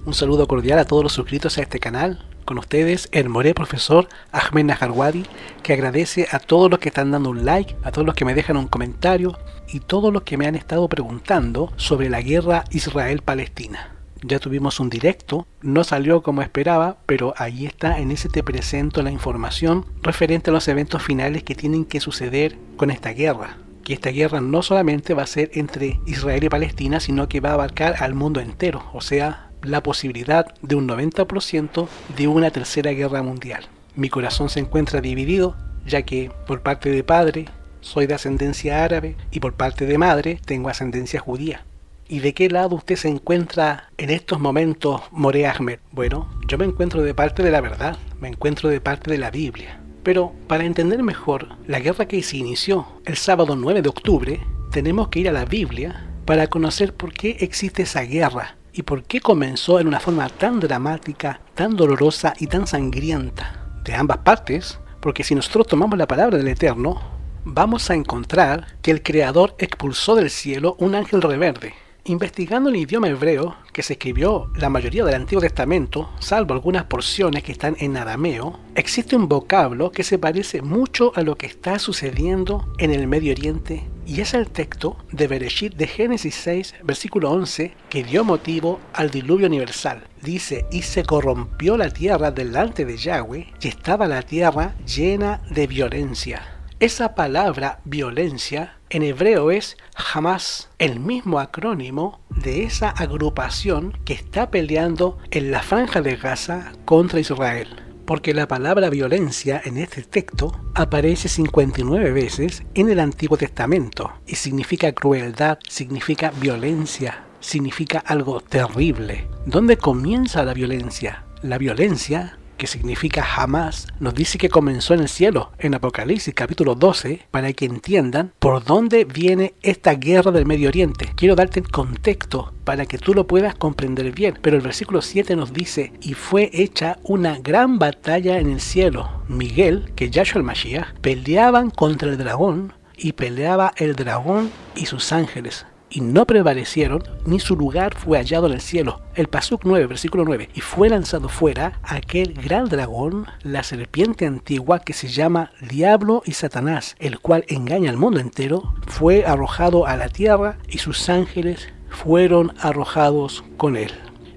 Un saludo cordial a todos los suscritos a este canal. Con ustedes, el Moré profesor Ahmed Najarwadi, que agradece a todos los que están dando un like, a todos los que me dejan un comentario y todos los que me han estado preguntando sobre la guerra Israel-Palestina. Ya tuvimos un directo, no salió como esperaba, pero ahí está, en ese te presento la información referente a los eventos finales que tienen que suceder con esta guerra. Que esta guerra no solamente va a ser entre Israel y Palestina, sino que va a abarcar al mundo entero, o sea, la posibilidad de un 90% de una tercera guerra mundial. Mi corazón se encuentra dividido, ya que por parte de padre soy de ascendencia árabe y por parte de madre tengo ascendencia judía. ¿Y de qué lado usted se encuentra en estos momentos, Moré Ahmed? Bueno, yo me encuentro de parte de la verdad, me encuentro de parte de la Biblia. Pero para entender mejor la guerra que se inició el sábado 9 de octubre, tenemos que ir a la Biblia para conocer por qué existe esa guerra y por qué comenzó en una forma tan dramática, tan dolorosa y tan sangrienta de ambas partes, porque si nosotros tomamos la palabra del Eterno, vamos a encontrar que el Creador expulsó del cielo un ángel reverde. Investigando el idioma hebreo que se escribió la mayoría del Antiguo Testamento, salvo algunas porciones que están en arameo, existe un vocablo que se parece mucho a lo que está sucediendo en el Medio Oriente, y es el texto de Bereshit de Génesis 6, versículo 11, que dio motivo al diluvio universal. Dice, y se corrompió la tierra delante de Yahweh, y estaba la tierra llena de violencia. Esa palabra violencia en hebreo es Hamas, el mismo acrónimo de esa agrupación que está peleando en la franja de Gaza contra Israel. Porque la palabra violencia en este texto aparece 59 veces en el Antiguo Testamento y significa crueldad, significa violencia, significa algo terrible. ¿Dónde comienza la violencia? La violencia, que significa Hamas, nos dice que comenzó en el cielo, en Apocalipsis capítulo 12, para que entiendan por dónde viene esta guerra del Medio Oriente. Quiero darte el contexto para que tú lo puedas comprender bien, pero el versículo 7 nos dice, y fue hecha una gran batalla en el cielo. Miguel, que es Yahshua el Mashiach, peleaban contra el dragón, y peleaba el dragón y sus ángeles. Y no prevalecieron, ni su lugar fue hallado en el cielo. El Pasuk 9, versículo 9. Y fue lanzado fuera aquel gran dragón, la serpiente antigua que se llama Diablo y Satanás, el cual engaña al mundo entero, fue arrojado a la tierra y sus ángeles fueron arrojados con él.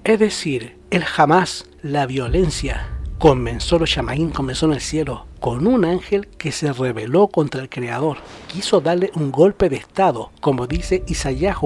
Es decir, el Hamas, la violencia, comenzó los Shamaim, comenzó en el cielo, con un ángel que se rebeló contra el Creador. Quiso darle un golpe de estado, como dice Isaías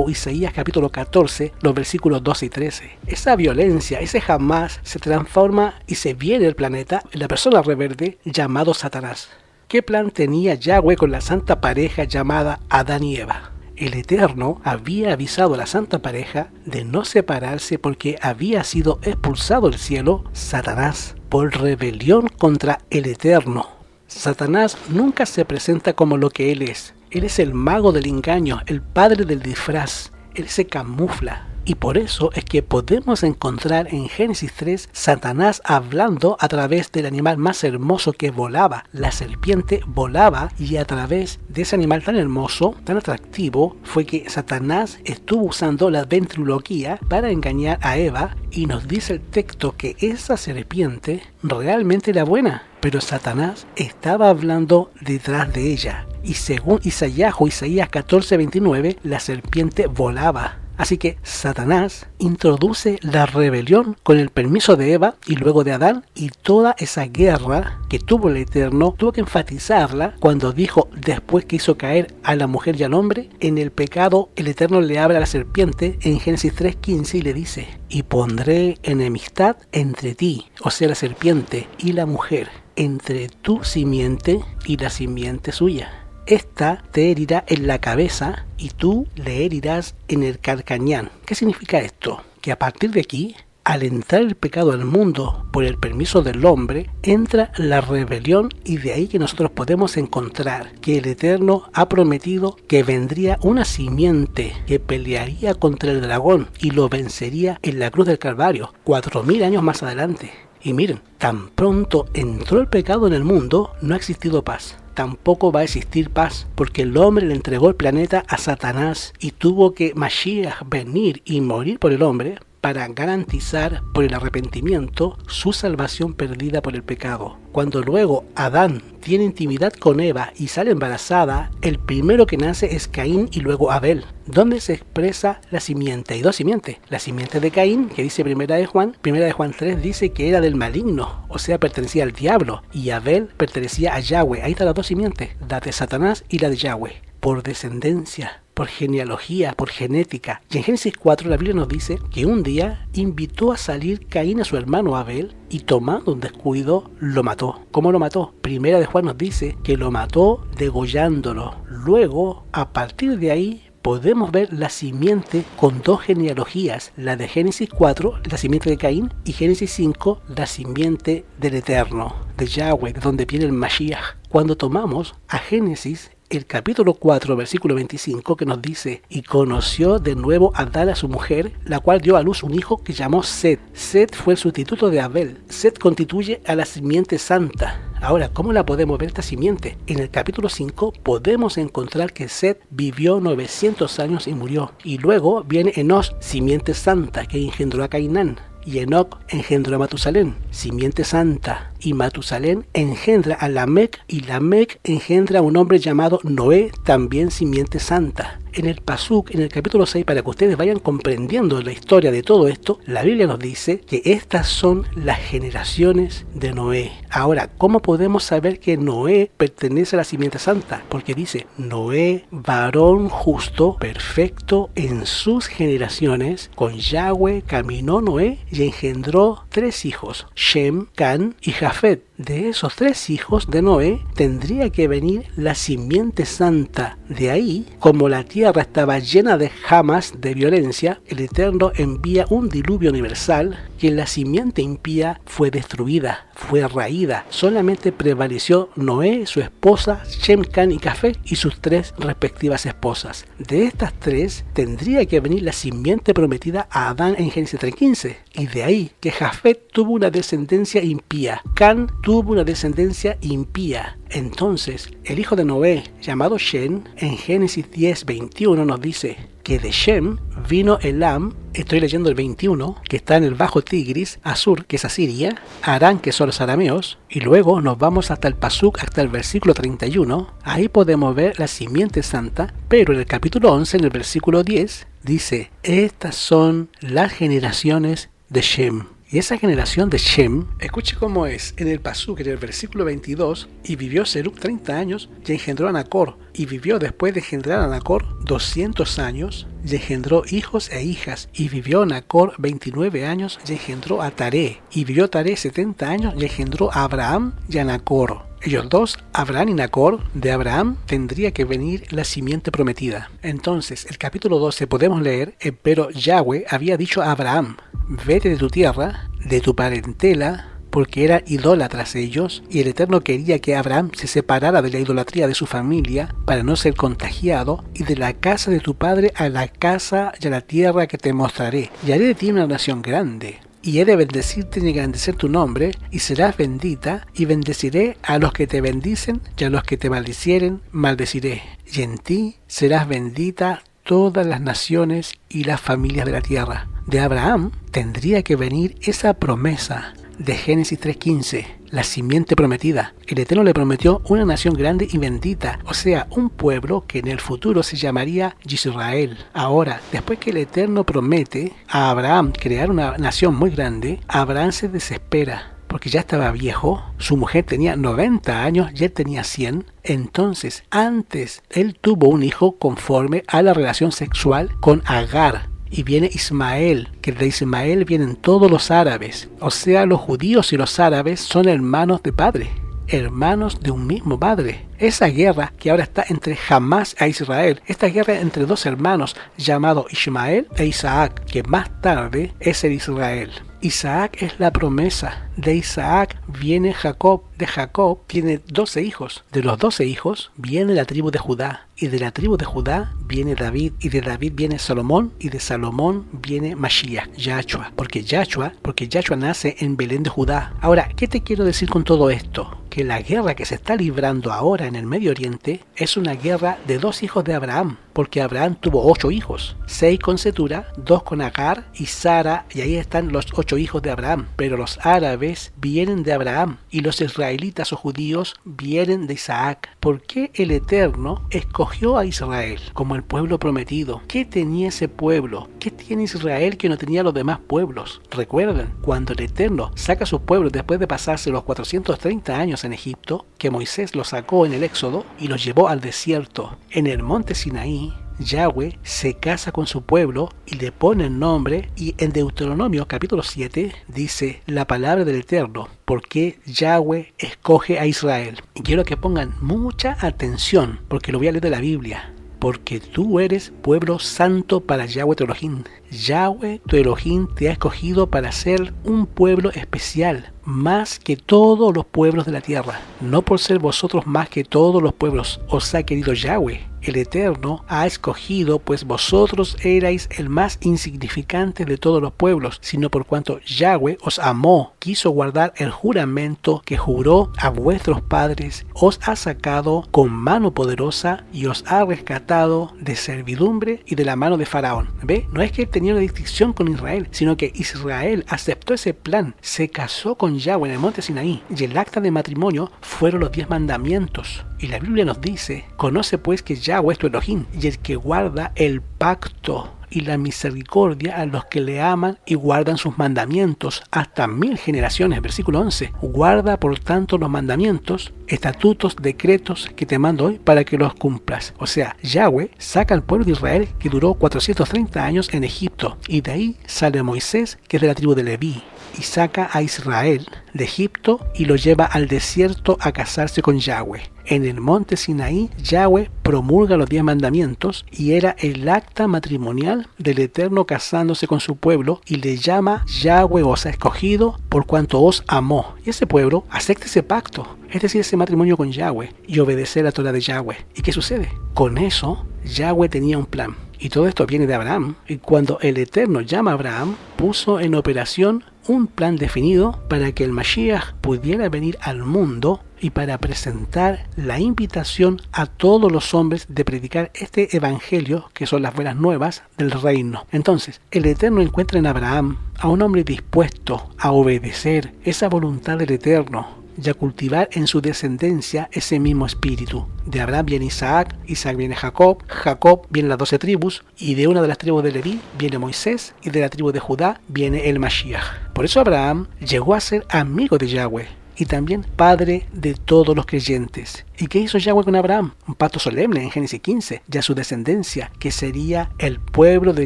capítulo 14, los versículos 12 y 13. Esa violencia, ese Hamas, se transforma y se viene del planeta en la persona rebelde llamado Satanás. ¿Qué plan tenía Yahweh con la santa pareja llamada Adán y Eva? El Eterno había avisado a la santa pareja de no separarse porque había sido expulsado del cielo Satanás por rebelión contra el Eterno. Satanás nunca se presenta como lo que él es. Él es el mago del engaño, el padre del disfraz. Él se camufla. Y por eso es que podemos encontrar en Génesis 3 Satanás hablando a través del animal más hermoso que volaba. La serpiente volaba y a través de ese animal tan hermoso, tan atractivo, fue que Satanás estuvo usando la ventriloquía para engañar a Eva, y nos dice el texto que esa serpiente realmente era buena, pero Satanás estaba hablando detrás de ella. Y según Isaías 14:29, la serpiente volaba. Así que Satanás introduce la rebelión con el permiso de Eva y luego de Adán, y toda esa guerra que tuvo el Eterno tuvo que enfatizarla cuando dijo, después que hizo caer a la mujer y al hombre en el pecado, el Eterno le habla a la serpiente en Génesis 3:15 y le dice, y pondré enemistad entre ti, o sea la serpiente, y la mujer, entre tu simiente y la simiente suya. Esta te herirá en la cabeza y tú le herirás en el calcañán. ¿Qué significa esto? Que a partir de aquí, al entrar el pecado al mundo por el permiso del hombre, entra la rebelión, y de ahí que nosotros podemos encontrar que el Eterno ha prometido que vendría una simiente que pelearía contra el dragón y lo vencería en la cruz del Calvario, 4000 años más adelante. Y miren, tan pronto entró el pecado en el mundo, no ha existido paz. Tampoco va a existir paz, porque el hombre le entregó el planeta a Satanás y tuvo que Mashiach venir y morir por el hombre para garantizar por el arrepentimiento su salvación perdida por el pecado. Cuando luego Adán tiene intimidad con Eva y sale embarazada, el primero que nace es Caín y luego Abel, donde se expresa la simiente. Hay dos simientes. La simiente de Caín, que dice Primera de Juan 3 dice que era del maligno, o sea, pertenecía al diablo, y Abel pertenecía a Yahweh. Ahí están las dos simientes, la de Satanás y la de Yahweh, por descendencia, por genealogía, por genética. Y en Génesis 4 la Biblia nos dice que un día invitó a salir Caín a su hermano Abel y tomando un descuido lo mató. ¿Cómo lo mató? Primera de Juan nos dice que lo mató degollándolo. Luego, a partir de ahí, podemos ver la simiente con dos genealogías, la de Génesis 4, la simiente de Caín, y Génesis 5, la simiente del Eterno, de Yahweh, de donde viene el Mashiach. Cuando tomamos a Génesis, el capítulo 4, versículo 25, que nos dice: y conoció de nuevo Adán a su mujer, la cual dio a luz un hijo que llamó Set. Set fue el sustituto de Abel. Set constituye a la simiente santa. Ahora, ¿cómo la podemos ver esta simiente? En el capítulo 5 podemos encontrar que Set vivió 900 años y murió. Y luego viene Enos, simiente santa, que engendró a Cainán. Y Enoc engendró a Matusalén, simiente santa, y Matusalén engendra a Lamec, y Lamec engendra a un hombre llamado Noé, también simiente santa. En el Pasuk, en el capítulo 6, para que ustedes vayan comprendiendo la historia de todo esto, la Biblia nos dice que estas son las generaciones de Noé. Ahora, ¿cómo podemos saber que Noé pertenece a la simiente santa? Porque dice: Noé, varón justo, perfecto en sus generaciones, con Yahweh caminó Noé y engendró 3 hijos, Shem, Can y Jafet. De esos 3 hijos de Noé tendría que venir la simiente santa. De ahí, como la tierra estaba llena de jamas de violencia, el Eterno envía un diluvio universal que la simiente impía fue destruida, fue raída. Solamente prevaleció Noé, su esposa, Shem, Can y Jafet y sus 3 respectivas esposas. De estas 3 tendría que venir la simiente prometida a Adán en Génesis 3:15. Y de ahí que Jafet tuvo una descendencia impía, Can tuvo una descendencia impía. Entonces, el hijo de Noé, llamado Shem, en Génesis 10:21 nos dice que de Shem vino Elam, estoy leyendo el 21, que está en el Bajo Tigris, Asur, que es Asiria, Arán, que son los arameos, y luego nos vamos hasta el Pasuk, hasta el versículo 31, ahí podemos ver la simiente santa, pero en el capítulo 11, en el versículo 10, dice: estas son las generaciones de Shem. Y esa generación de Shem, escuche cómo es, en el Pasuk, en el versículo 22, y vivió Serug 30 años, y engendró a Nacor, y vivió después de engendrar a Nacor 200 años, y engendró hijos e hijas, y vivió Nacor 29 años, y engendró a Taré, y vivió Taré 70 años, y engendró a Abraham y a Nacor. Ellos dos, Abraham y Nacor, de Abraham tendría que venir la simiente prometida. Entonces, el capítulo 12 podemos leer: pero Yahweh había dicho a Abraham: vete de tu tierra, de tu parentela, porque eran idólatras ellos, y el Eterno quería que Abraham se separara de la idolatría de su familia para no ser contagiado, y de la casa de tu padre a la casa y a la tierra que te mostraré, y haré de ti una nación grande. Y he de bendecirte y engrandecer tu nombre, y serás bendita, y bendeciré a los que te bendicen, y a los que te maldicieren, maldeciré. Y en ti serás bendita todas las naciones y las familias de la tierra. De Abraham tendría que venir esa promesa de Génesis 3:15, la simiente prometida. El Eterno le prometió una nación grande y bendita, o sea, un pueblo que en el futuro se llamaría Yisrael. Ahora, después que el Eterno promete a Abraham crear una nación muy grande, Abraham se desespera, porque ya estaba viejo, su mujer tenía 90 años y él tenía 100. Entonces, antes, él tuvo un hijo conforme a la relación sexual con Agar. Y viene Ismael, que de Ismael vienen todos los árabes. O sea, los judíos y los árabes son hermanos de padre, hermanos de un mismo padre. Esa guerra que ahora está entre Hamás e Israel, esta guerra entre dos hermanos llamados Ismael e Isaac, que más tarde es el Israel. Isaac es la promesa de Isaac viene Jacob, de Jacob tiene 12 hijos, de los 12 hijos viene la tribu de Judá, y de la tribu de Judá viene David, y de David viene Salomón, y de Salomón viene Mashiach, Yahshua, porque Yahshua nace en Belén de Judá. Ahora, ¿qué te quiero decir con todo esto? Que la guerra que se está librando ahora en el Medio Oriente es una guerra de 2 hijos de Abraham, porque Abraham tuvo 8 hijos, 6 con Setura, 2 con Agar y Sara, y ahí están los 8 hijos de Abraham. Pero los árabes vienen de Abraham y los israelitas o judíos vienen de Isaac. ¿Por qué el Eterno escogió a Israel como el pueblo prometido? ¿Qué tenía ese pueblo? ¿Qué tiene Israel que no tenía los demás pueblos? Recuerden, cuando el Eterno saca a su pueblo después de pasarse los 430 años en Egipto, que Moisés los sacó en el Éxodo y los llevó al desierto, en el monte Sinaí, Yahweh se casa con su pueblo y le pone el nombre, y en Deuteronomio capítulo 7 dice la palabra del Eterno, porque Yahweh escoge a Israel. Y quiero que pongan mucha atención, porque lo voy a leer de la Biblia. Porque tú eres pueblo santo para Yahweh tu Elohim. Yahweh tu Elohim te ha escogido para ser un pueblo especial, más que todos los pueblos de la tierra. No por ser vosotros más que todos los pueblos, os ha querido Yahweh. El Eterno ha escogido, pues vosotros erais el más insignificante de todos los pueblos, sino por cuanto Yahweh os amó, quiso guardar el juramento que juró a vuestros padres, os ha sacado con mano poderosa y os ha rescatado de servidumbre y de la mano de Faraón. ¿Ve? No es que él tenía una distinción con Israel, sino que Israel aceptó ese plan, se casó con Yahweh en el monte Sinaí, y el acta de matrimonio fueron los 10 mandamientos. Y la Biblia nos dice, conoce pues que Yahweh es tu Elohim, y el que guarda el pacto y la misericordia a los que le aman y guardan sus mandamientos hasta 1000 generaciones. Versículo 11. Guarda por tanto los mandamientos, estatutos, decretos que te mando hoy para que los cumplas. O sea, Yahweh saca al pueblo de Israel que duró 430 años en Egipto, y de ahí sale Moisés, que es de la tribu de Leví, y saca a Israel de Egipto y lo lleva al desierto a casarse con Yahweh. En el monte Sinaí, Yahweh promulga los 10 mandamientos y era el acta matrimonial del Eterno casándose con su pueblo, y le llama Yahweh os ha escogido por cuanto os amó. Y ese pueblo acepta ese pacto, es decir, ese matrimonio con Yahweh, y obedece la Torah de Yahweh. ¿Y qué sucede? Con eso, Yahweh tenía un plan. Y todo esto viene de Abraham. Y cuando el Eterno llama a Abraham, puso en operación un plan definido para que el Mashiach pudiera venir al mundo y para presentar la invitación a todos los hombres de predicar este evangelio, que son las buenas nuevas del reino. Entonces, el Eterno encuentra en Abraham a un hombre dispuesto a obedecer esa voluntad del Eterno y a cultivar en su descendencia ese mismo espíritu. De Abraham viene Isaac, Isaac viene Jacob, Jacob viene las 12 tribus, y de una de las tribus de Leví viene Moisés, y de la tribu de Judá viene el Mashiach. Por eso Abraham llegó a ser amigo de Yahweh y también padre de todos los creyentes. ¿Y qué hizo Yahweh con Abraham? Un pacto solemne en Génesis 15, y a su descendencia, que sería el pueblo de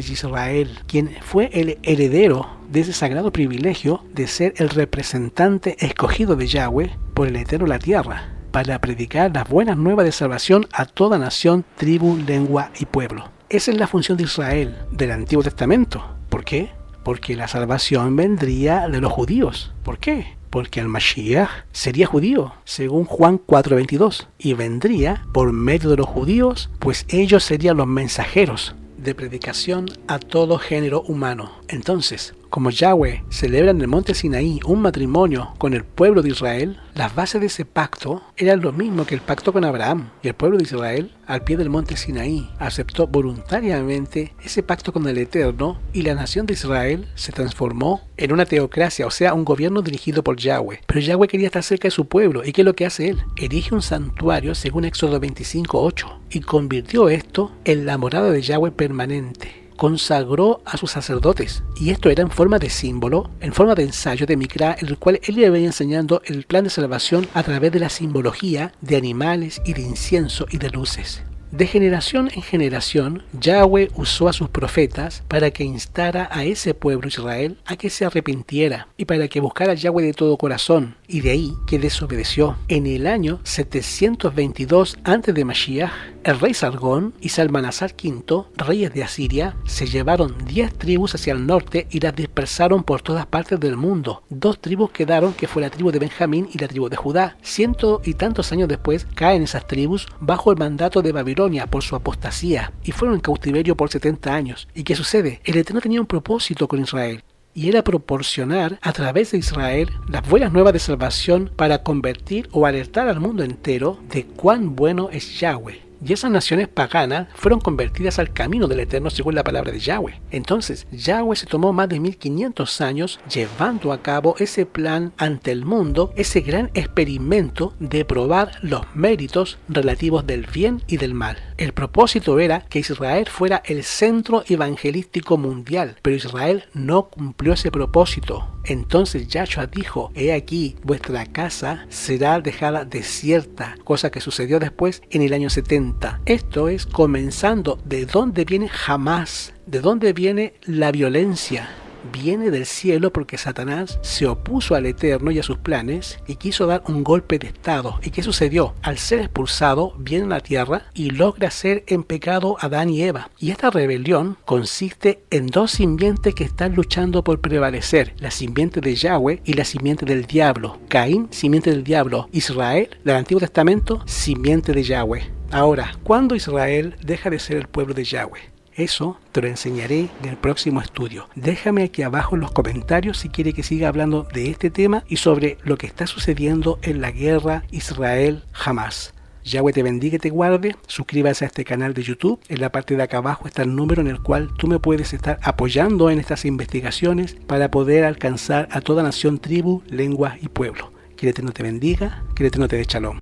Israel, quien fue el heredero de ese sagrado privilegio de ser el representante escogido de Yahweh por el Eterno en la tierra, para predicar las buenas nuevas de salvación a toda nación, tribu, lengua y pueblo. Esa es la función de Israel del Antiguo Testamento. ¿Por qué? Porque la salvación vendría de los judíos. ¿Por qué? Porque el Mashiach sería judío, según Juan 4:22, y vendría por medio de los judíos, pues ellos serían los mensajeros de predicación a todo género humano. Entonces, como Yahweh celebra en el monte Sinaí un matrimonio con el pueblo de Israel, las bases de ese pacto eran lo mismo que el pacto con Abraham, y el pueblo de Israel, al pie del monte Sinaí, aceptó voluntariamente ese pacto con el Eterno, y la nación de Israel se transformó en una teocracia, o sea, un gobierno dirigido por Yahweh. Pero Yahweh quería estar cerca de su pueblo, ¿y qué es lo que hace él? Erige un santuario según Éxodo 25:8, y convirtió esto en la morada de Yahweh permanente. Consagró a sus sacerdotes, y esto era en forma de símbolo, en forma de ensayo de Mikra, en el cual él le venía enseñando el plan de salvación a través de la simbología de animales y de incienso y de luces. De generación en generación, Yahweh usó a sus profetas para que instara a ese pueblo Israel a que se arrepintiera y para que buscara a Yahweh de todo corazón, y de ahí que desobedeció. En el año 722 a.C. de Mashiach, el rey Sargón y Salmanasar V, reyes de Asiria, se llevaron 10 tribus hacia el norte y las dispersaron por todas partes del mundo. 2 tribus quedaron, que fue la tribu de Benjamín y la tribu de Judá. 100 y tantos años después caen esas tribus bajo el mandato de Babilonia por su apostasía y fueron en cautiverio por 70 años. ¿Y qué sucede? El Eterno tenía un propósito con Israel, y era proporcionar a través de Israel las buenas nuevas de salvación para convertir o alertar al mundo entero de cuán bueno es Yahweh. Y esas naciones paganas fueron convertidas al camino del Eterno según la palabra de Yahweh. Entonces, Yahweh se tomó más de 1500 años llevando a cabo ese plan ante el mundo, ese gran experimento de probar los méritos relativos del bien y del mal. El propósito era que Israel fuera el centro evangelístico mundial, pero Israel no cumplió ese propósito. Entonces Yahshua dijo: he aquí, vuestra casa será dejada desierta, cosa que sucedió después en el año 70. Esto es comenzando de dónde viene Hamás, de dónde viene la violencia. Viene del cielo porque Satanás se opuso al Eterno y a sus planes y quiso dar un golpe de estado. ¿Y qué sucedió? Al ser expulsado, viene a la tierra y logra hacer en pecado a Adán y Eva. Y esta rebelión consiste en 2 simientes que están luchando por prevalecer: la simiente de Yahweh y la simiente del diablo. Caín, simiente del diablo. Israel, del Antiguo Testamento, simiente de Yahweh. Ahora, ¿cuándo Israel deja de ser el pueblo de Yahweh? Eso te lo enseñaré en el próximo estudio. Déjame aquí abajo en los comentarios si quiere que siga hablando de este tema y sobre lo que está sucediendo en la guerra Israel-Hamás. Yahweh te bendiga y te guarde. Suscríbase a este canal de YouTube. En la parte de acá abajo está el número en el cual tú me puedes estar apoyando en estas investigaciones para poder alcanzar a toda nación, tribu, lengua y pueblo. Que el Eterno te bendiga, que el Eterno te dé shalom.